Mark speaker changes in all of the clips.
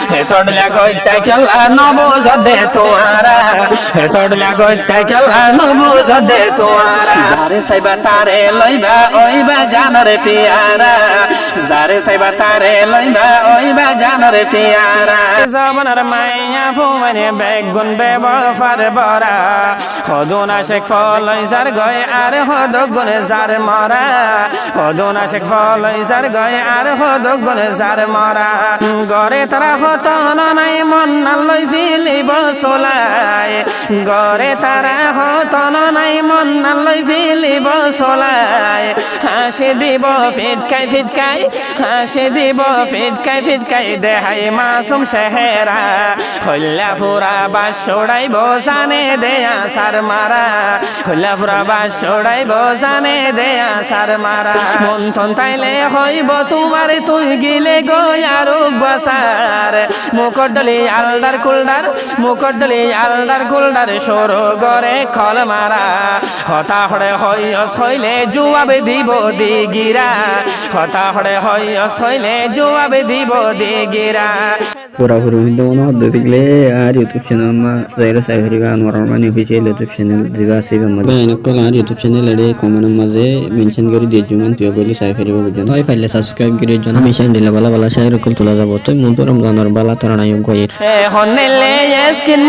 Speaker 1: তোড়লা গইতা খেলা নবুঝ দে তোমারা তোড়লা গইতা খেলা নবুঝ দে তোমারা যারে সাইবা তারে লইবা ওইবা জানরে পিয়ারা যারে সাইবা তারে লইবা ওইবা জানরে পিয়ারা জবানের মাইয়া ফুমানে বেগুন বেবফার বরা খদুনা শেখ ফলই সার গয় আর হদগুন জার মরা খদুনা শেখ ফলই সার গয় আর হদগুন জার মরা গরে তারা হতন নাই মন নালই ফিলিব সোলাই গরে তারা হতন নাই মন নালই ফিলিব সোলাই হাসি দিব ফিটকাই ফিটকাই হাসি দিব ফিটকাই ফিটকাই দেহাই মাসুম শেহরা হল্লা ফুরা বাস ছড়াইব জানে দেয়া সার মারা হল্লা ফুরা বাস ছড়াইব জানে দেয়া সার মারা মন থন তাইলে হইব তোমার তুই গিলে গয়ারু বসার মুকডলি আলদার কুলদার মুকডলি আলদার কুলদার সরো গরে খল মারা হতা হড়ে হইস হইলে জুয়াব দিব দিগিরা হতা হড়ে হইস হইলে জুয়াব দিব দিগিরা
Speaker 2: পুরাপুরি হিন্দু মনে দেখলে আর ইউটিউব চ্যানেল মা যাইরা সাইফারিবা Anwar Rahman official YouTube channel জিগা সিবা মধ্যে এনকল আর ইউটিউব চ্যানেল এর কমেন্ট মাঝে মেনশন করে দিয়ে জুমান তুই বলি সাইফারিবা বুঝুন হয় ফাইলে সাবস্ক্রাইব করে জন হামেশা দিলে বালা বালা শায়র কল তোলা যাব তো মন্ত রমজানের বালা তরানাই গয়ে
Speaker 1: হনেলে স্ক্রিন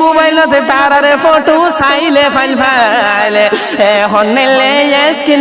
Speaker 1: মোবাইলতে তারারে ফটো সাইলে ফাইল ফাইলে হনেলে স্ক্রিন